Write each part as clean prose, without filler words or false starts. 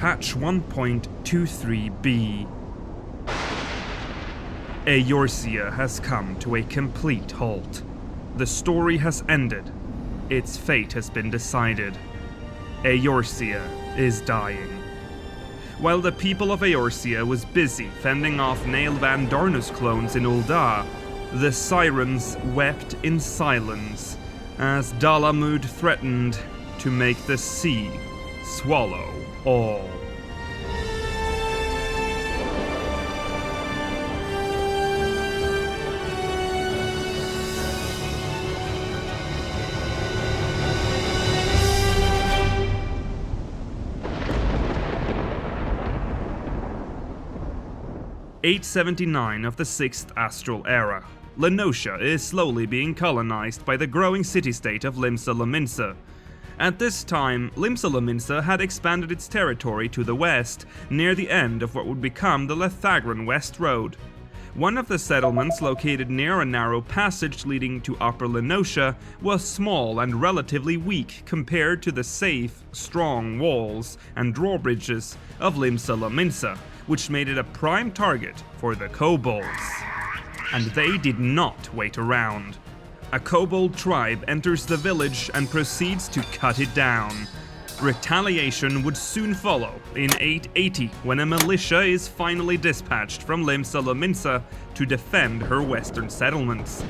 Patch 1.23b. Eorzea has come to a complete halt. The story has ended. Its fate has been decided. Eorzea is dying. While the people of Eorzea was busy fending off Nail Van Darnus clones in Ul'dah, the sirens wept in silence as Dalamud threatened to make the sea swallow all. (879) of the 6th Astral Era. Lenosha is slowly being colonized by the growing city-state of Limsa Lominsa. At this time, Limsa Lominsa had expanded its territory to the west, near the end of what would become the Lethagran West Road. One of the settlements, located near a narrow passage leading to Upper Lenosha, was small and relatively weak compared to the safe, strong walls and drawbridges of Limsa Lominsa, which made it a prime target for the kobolds. And they did not wait around. A kobold tribe enters the village and proceeds to cut it down. Retaliation would soon follow in 880, when a militia is finally dispatched from Limsa Lominsa to defend her western settlements.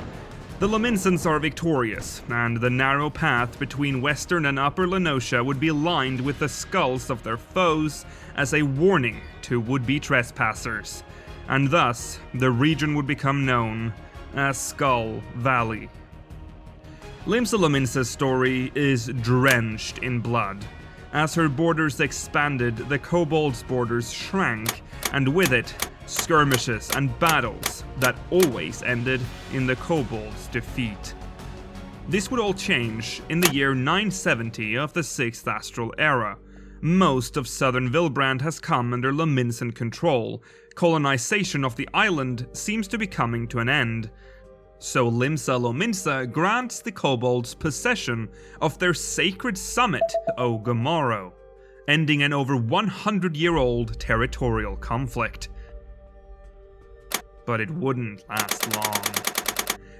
The Lominsans are victorious, and the narrow path between western and upper Lenosha would be lined with the skulls of their foes as a warning to would-be trespassers, and thus the region would become known as Skull Valley. Limsa Lominsa's story is drenched in blood. As her borders expanded, the kobolds' borders shrank, and with it, skirmishes and battles that always ended in the kobolds' defeat. This would all change in the year 970 of the 6th Astral Era. Most of southern Vilbrand has come under Lominsan control. Colonization of the island seems to be coming to an end. So Limsa Lominsa grants the kobolds possession of their sacred summit, O'Gomorrow, ending an over 100-year-old territorial conflict. But it wouldn't last long.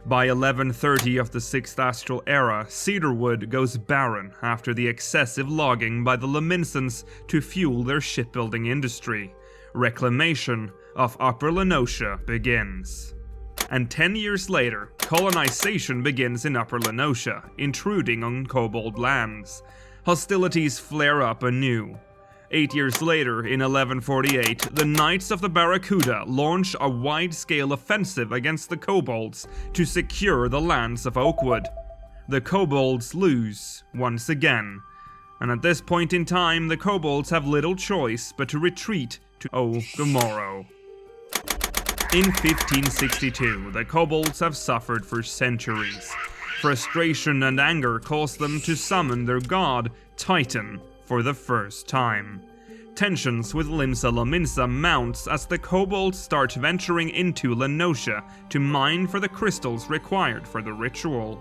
By 1130 of the 6th Astral Era, cedarwood goes barren after the excessive logging by the Lominsans to fuel their shipbuilding industry. Reclamation of Upper Lenosha begins. And 10 years later, colonization begins in Upper Lenosha, intruding on kobold lands. Hostilities flare up anew. 8 years later, in 1148, the Knights of the Barracuda launch a wide-scale offensive against the kobolds to secure the lands of Oakwood. The kobolds lose once again, and at this point in time, the kobolds have little choice but to retreat to O'Gomorrow. In 1562, the kobolds have suffered for centuries. Frustration and anger cause them to summon their god, Titan, for the first time. Tensions with Limsa Lominsa mounts as the kobolds start venturing into Lenosha to mine for the crystals required for the ritual.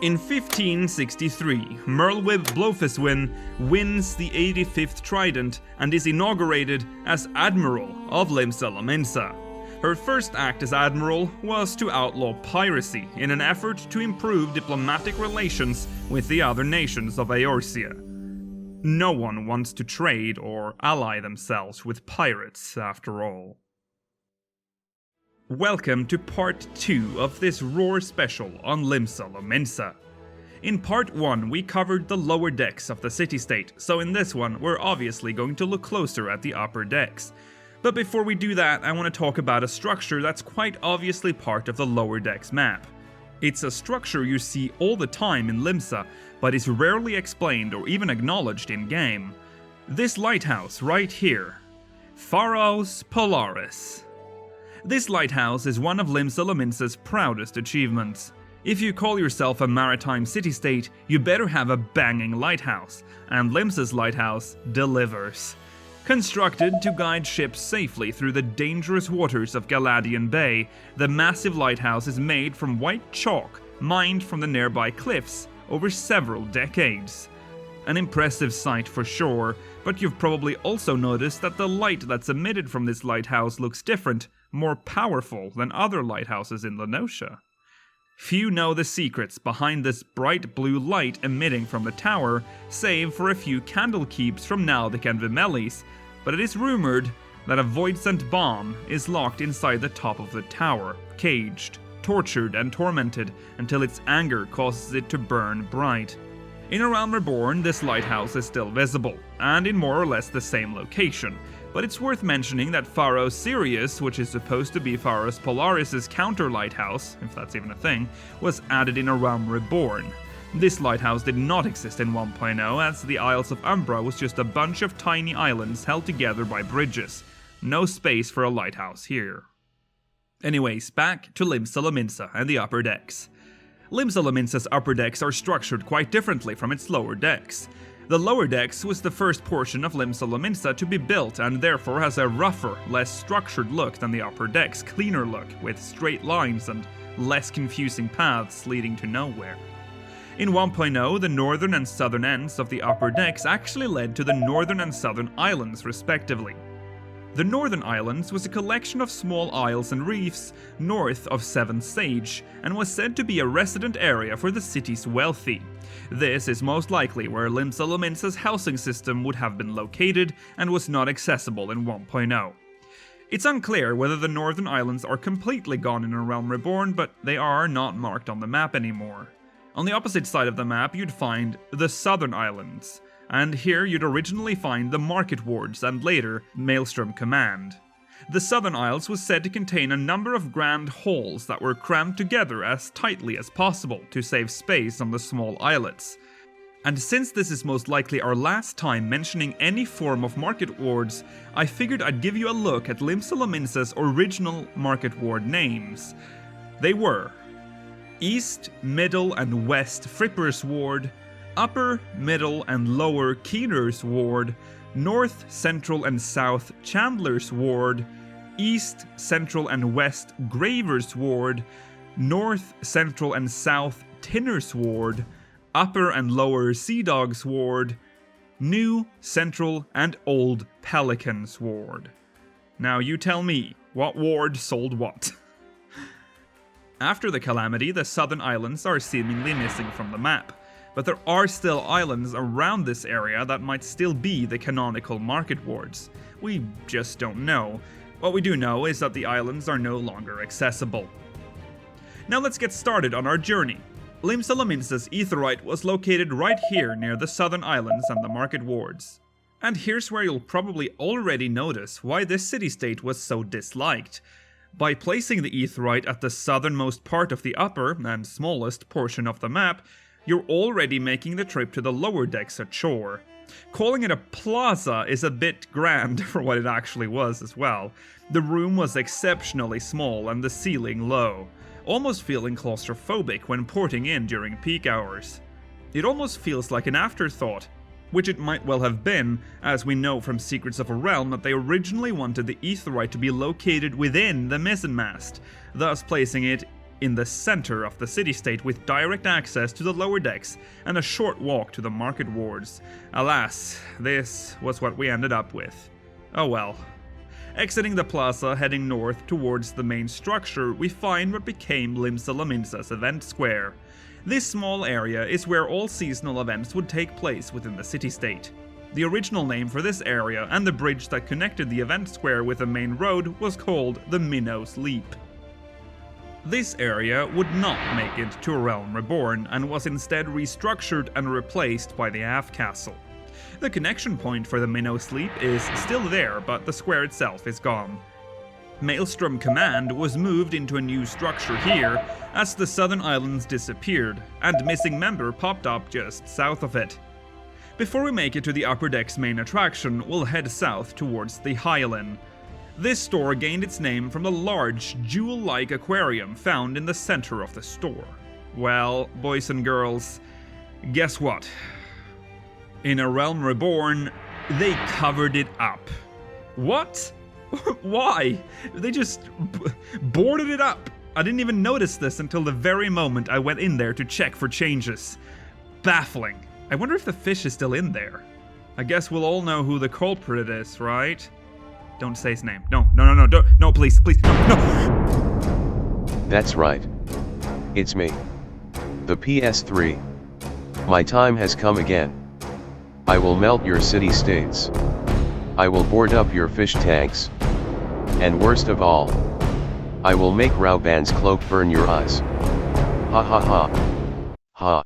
In 1563, Merlwyb Blofiswyn wins the 85th Trident and is inaugurated as Admiral of Limsa Lominsa. Her first act as Admiral was to outlaw piracy in an effort to improve diplomatic relations with the other nations of Eorzea. No one wants to trade or ally themselves with pirates, after all. Welcome to part 2 of this Roar special on Limsa Lominsa. In part 1 we covered the lower decks of the city-state, so in this one we're obviously going to look closer at the upper decks. But before we do that, I want to talk about a structure that's quite obviously part of the lower decks map. It's a structure you see all the time in Limsa, but is rarely explained or even acknowledged in-game. This lighthouse right here. Faro Sirius. This lighthouse is one of Limsa Lominsa's proudest achievements. If you call yourself a maritime city-state, you better have a banging lighthouse, and Limsa's lighthouse delivers. Constructed to guide ships safely through the dangerous waters of Galadian Bay, the massive lighthouse is made from white chalk mined from the nearby cliffs over several decades. An impressive sight for sure, but you've probably also noticed that the light that's emitted from this lighthouse looks different, more powerful than other lighthouses in Lenosha. Few know the secrets behind this bright blue light emitting from the tower, save for a few candle keeps from Naldic and Vimelis, but it is rumored that a void-sent bomb is locked inside the top of the tower, caged, tortured and tormented until its anger causes it to burn bright. In A Realm Reborn, this lighthouse is still visible, and in more or less the same location, but it's worth mentioning that Faro Sirius, which is supposed to be Pharos Polaris' counter-lighthouse, if that's even a thing, was added in A Realm Reborn. This lighthouse did not exist in 1.0, as the Isles of Umbra was just a bunch of tiny islands held together by bridges. No space for a lighthouse here. Anyways, back to Limsa Lominsa and the upper decks. Limsa Lominsa's upper decks are structured quite differently from its lower decks. The lower decks was the first portion of Limsa Lominsa to be built and therefore has a rougher, less structured look than the upper decks' cleaner look, with straight lines and less confusing paths leading to nowhere. In 1.0, the northern and southern ends of the upper decks actually led to the northern and southern islands respectively. The northern islands was a collection of small isles and reefs north of Seven Sage, and was said to be a resident area for the city's wealthy. This is most likely where Limsa Lominsa's housing system would have been located and was not accessible in 1.0. It's unclear whether the northern islands are completely gone in A Realm Reborn, but they are not marked on the map anymore. On the opposite side of the map you'd find the southern islands, and here you'd originally find the Market Wards and later Maelstrom Command. The Southern Isles was said to contain a number of grand halls that were crammed together as tightly as possible to save space on the small islets. And since this is most likely our last time mentioning any form of Market Wards, I figured I'd give you a look at Limsa Lominsa's original Market Ward names. They were East, Middle and West Frippers Ward, Upper, Middle and Lower Keeners Ward, North, Central and South Chandler's Ward, East, Central and West Gravers Ward, North, Central and South Tinners Ward, Upper and Lower Sea Dogs Ward, New, Central and Old Pelicans Ward. Now you tell me, what ward sold what? After the calamity, the southern islands are seemingly missing from the map. But there are still islands around this area that might still be the canonical Market Wards. We just don't know. What we do know is that the islands are no longer accessible. Now let's get started on our journey. Limsa Lominsa's Aetheryte was located right here near the southern islands and the Market Wards. And here's where you'll probably already notice why this city-state was so disliked. By placing the Aetheryte at the southernmost part of the upper and smallest portion of the map, you're already making the trip to the lower decks a chore. Calling it a plaza is a bit grand for what it actually was as well. The room was exceptionally small and the ceiling low, almost feeling claustrophobic when porting in during peak hours. It almost feels like an afterthought, which it might well have been, as we know from Secrets of a Realm that they originally wanted the Aetheryte to be located within the mizzenmast, thus placing it in the center of the city-state with direct access to the lower decks and a short walk to the Market Wards. Alas, this was what we ended up with. Oh well. Exiting the plaza, heading north towards the main structure, we find what became Limsa Lominsa's event square. This small area is where all seasonal events would take place within the city-state. The original name for this area and the bridge that connected the event square with the main road was called the Minnow's Leap. This area would not make it to A Realm Reborn and was instead restructured and replaced by the Half Castle. The connection point for the Minnow's Leap is still there, but the square itself is gone. Maelstrom Command was moved into a new structure here as the southern islands disappeared, and Missing Member popped up just south of it. Before we make it to the upper deck's main attraction, we'll head south towards the Hyalin. This store gained its name from the large, jewel-like aquarium found in the center of the store. Well, boys and girls, guess what? In A Realm Reborn, they covered it up. What? Why? They just boarded it up. I didn't even notice this until the very moment I went in there to check for changes. Baffling. I wonder if the fish is still in there. I guess we'll all know who the culprit is, right? Don't say his name. No, don't, no, please, no. That's right. It's me. The PS3. My time has come again. I will melt your city-states. I will board up your fish tanks. And worst of all, I will make Rauban's cloak burn your eyes. Ha ha ha. Ha.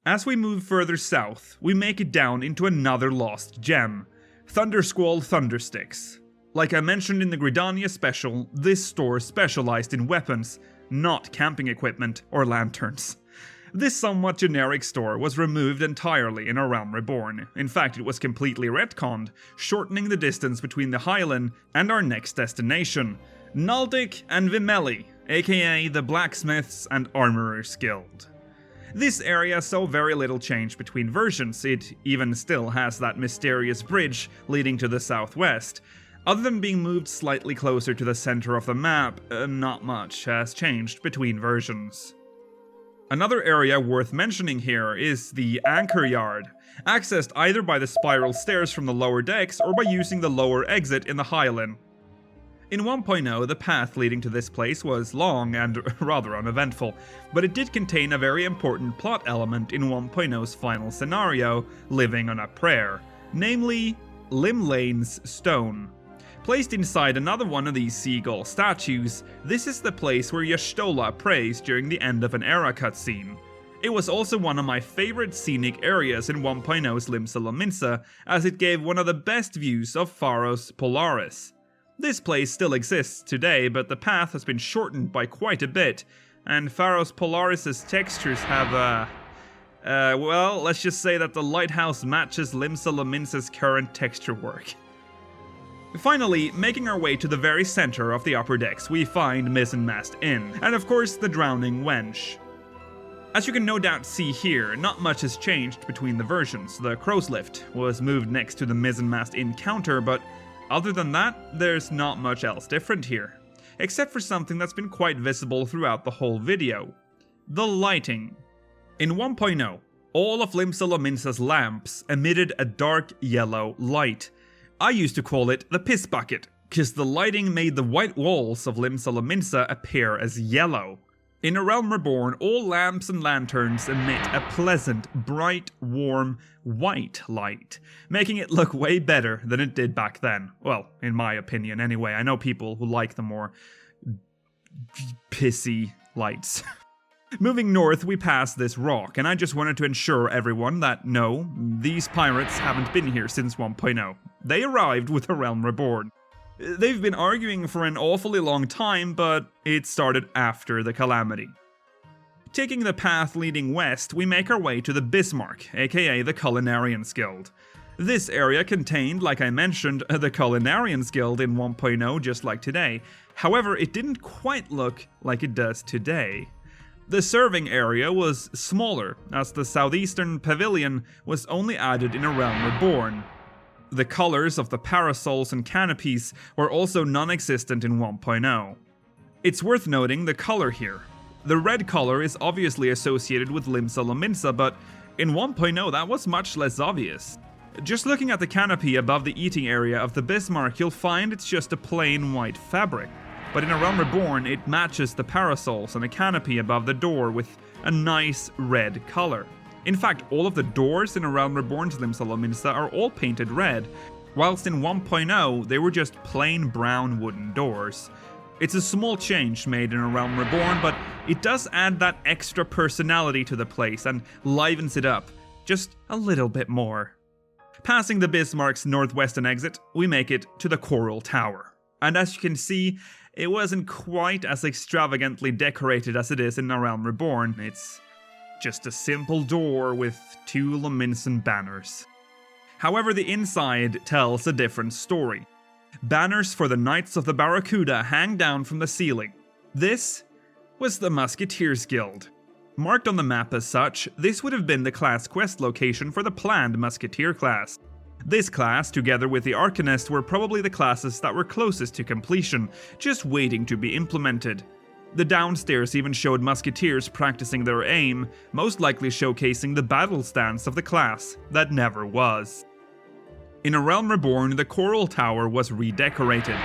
As we move further south, we make it down into another lost gem, Thundersquall Thundersticks. Like I mentioned in the Gridania special, this store specialized in weapons, not camping equipment or lanterns. This somewhat generic store was removed entirely in A Realm Reborn. In fact, it was completely retconned, shortening the distance between the Highland and our next destination, Naldic and Vimeli, aka the Blacksmiths and Armorers Guild. This area saw very little change between versions. It even still has that mysterious bridge leading to the southwest. Other than being moved slightly closer to the center of the map, not much has changed between versions. Another area worth mentioning here is the Anchor Yard, accessed either by the spiral stairs from the lower decks or by using the lower exit in the Highland. In 1.0, the path leading to this place was long and rather uneventful, but it did contain a very important plot element in 1.0's final scenario, Living on a Prayer, namely Limlane's Stone. Placed inside another one of these seagull statues, this is the place where Y'shtola prays during the end of an era cutscene. It was also one of my favorite scenic areas in 1.0's Limsa Lominsa, as it gave one of the best views of Pharos Polaris. This place still exists today, but the path has been shortened by quite a bit, and Pharos Polaris' textures have well, let's just say that the lighthouse matches Limsa Lominsa's current texture work. Finally, making our way to the very center of the upper decks, we find Mizzenmast Inn, and of course the Drowning Wench. As you can no doubt see here, not much has changed between the versions. The Crow's Lift was moved next to the Mizzenmast Inn counter, but other than that, there's not much else different here. Except for something that's been quite visible throughout the whole video. The lighting. In 1.0, all of Limsa Lominsa's lamps emitted a dark yellow light. I used to call it the piss bucket, cause the lighting made the white walls of Limsa Lominsa appear as yellow. In A Realm Reborn, all lamps and lanterns emit a pleasant, bright, warm, white light, making it look way better than it did back then. Well, in my opinion anyway. I know people who like the more pissy lights. Moving north, we pass this rock, and I just wanted to ensure everyone that no, these pirates haven't been here since 1.0. They arrived with A Realm Reborn. They've been arguing for an awfully long time, but it started after the calamity. Taking the path leading west, we make our way to the Bismarck, aka the Culinarians Guild. This area contained, like I mentioned, the Culinarians Guild in 1.0 just like today. However, it didn't quite look like it does today. The serving area was smaller, as the southeastern pavilion was only added in A Realm Reborn. The colors of the parasols and canopies were also non-existent in 1.0. It's worth noting the color here. The red color is obviously associated with Limsa Lominsa, but in 1.0 that was much less obvious. Just looking at the canopy above the eating area of the Bismarck, you'll find it's just a plain white fabric. But in A Realm Reborn, it matches the parasols and the canopy above the door with a nice red color. In fact, all of the doors in A Realm Reborn's Limsa Lominsa are all painted red, whilst in 1.0 they were just plain brown wooden doors. It's a small change made in A Realm Reborn, but it does add that extra personality to the place and livens it up just a little bit more. Passing the Bismarck's northwestern exit, we make it to the Coral Tower. And as you can see, it wasn't quite as extravagantly decorated as it is in A Realm Reborn. It's just a simple door with 2 Lominsan banners. However, the inside tells a different story. Banners for the Knights of the Barracuda hang down from the ceiling. This was the Musketeers Guild. Marked on the map as such, this would have been the class quest location for the planned Musketeer class. This class, together with the Arcanist, were probably the classes that were closest to completion, just waiting to be implemented. The downstairs even showed musketeers practicing their aim, most likely showcasing the battle stance of the class that never was. In A Realm Reborn, the Coral Tower was redecorated.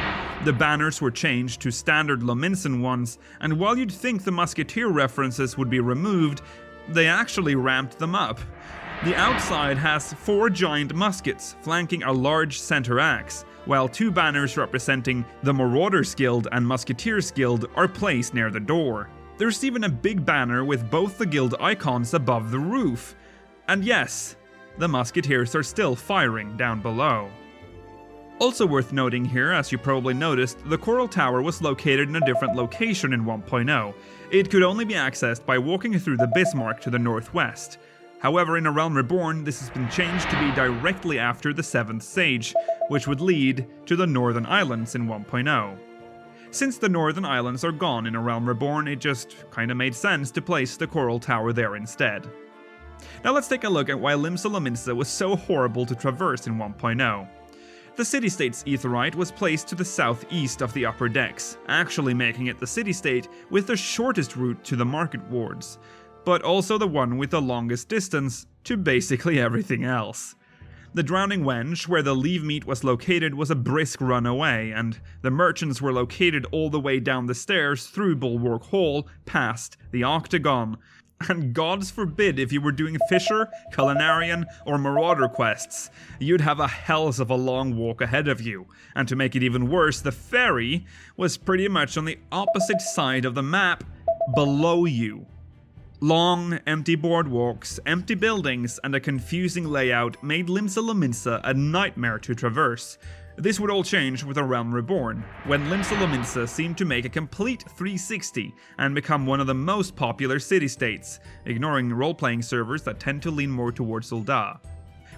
The banners were changed to standard Lominsan ones, and while you'd think the musketeer references would be removed, they actually ramped them up. The outside has 4 giant muskets flanking a large center axe, while 2 banners representing the Marauders Guild and Musketeers Guild are placed near the door. There's even a big banner with both the guild icons above the roof. And yes, the Musketeers are still firing down below. Also worth noting here, as you probably noticed, the Coral Tower was located in a different location in 1.0. It could only be accessed by walking through the Bismarck to the northwest. However, in A Realm Reborn, this has been changed to be directly after the 7th Sage, which would lead to the Northern Islands in 1.0. Since the Northern Islands are gone in A Realm Reborn, it just kinda made sense to place the Coral Tower there instead. Now let's take a look at why Limsa Lominsa was so horrible to traverse in 1.0. The city-state's aetheryte was placed to the southeast of the upper decks, actually making it the city-state with the shortest route to the market wards, but also the one with the longest distance to basically everything else. The Drowning Wench, where the Leave Meet was located, was a brisk run away, and the merchants were located all the way down the stairs through Bulwark Hall, past the Octagon. And gods forbid if you were doing Fisher, Culinarian, or Marauder quests, you'd have a hells of a long walk ahead of you. And to make it even worse, the ferry was pretty much on the opposite side of the map, below you. Long, empty boardwalks, empty buildings, and a confusing layout made Limsa Lominsa a nightmare to traverse. This would all change with A Realm Reborn, when Limsa Lominsa seemed to make a complete 360 and become one of the most popular city-states, ignoring role-playing servers that tend to lean more towards Ul'dah.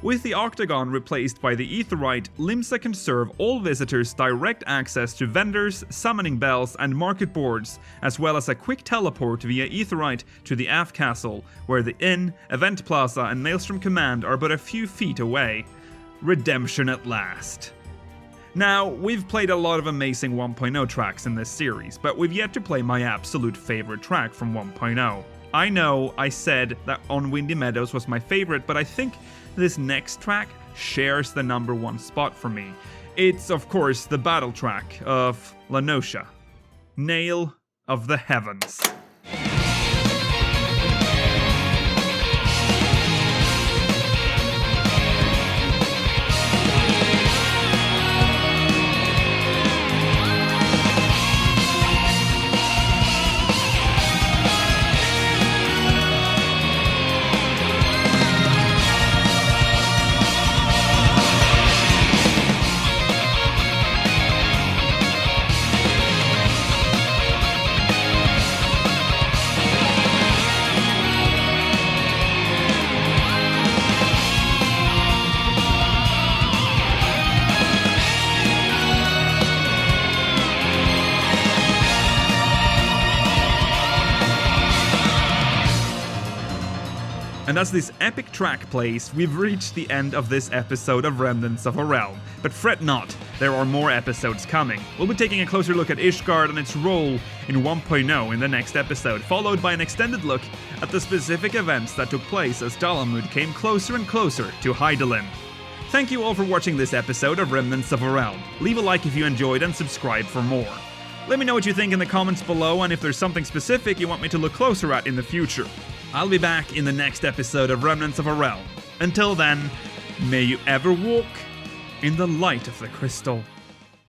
With the Octagon replaced by the Aetheryte, Limsa can serve all visitors direct access to vendors, summoning bells, and market boards, as well as a quick teleport via Aetheryte to the Aft Castle, where the Inn, Event Plaza, and Maelstrom Command are but a few feet away. Redemption at last. Now, we've played a lot of amazing 1.0 tracks in this series, but we've yet to play my absolute favorite track from 1.0. I know I said that On Windy Meadows was my favorite, but I think this next track shares the #1 spot for me. It's, of course, the battle track of La Noscea, Nail of the Heavens. And as this epic track plays, we've reached the end of this episode of Remnants of a Realm. But fret not, there are more episodes coming. We'll be taking a closer look at Ishgard and its role in 1.0 in the next episode, followed by an extended look at the specific events that took place as Dalamud came closer and closer to Hydaelyn. Thank you all for watching this episode of Remnants of a Realm. Leave a like if you enjoyed and subscribe for more. Let me know what you think in the comments below and if there's something specific you want me to look closer at in the future. I'll be back in the next episode of Remnants of a Realm. Until then, may you ever walk in the light of the crystal.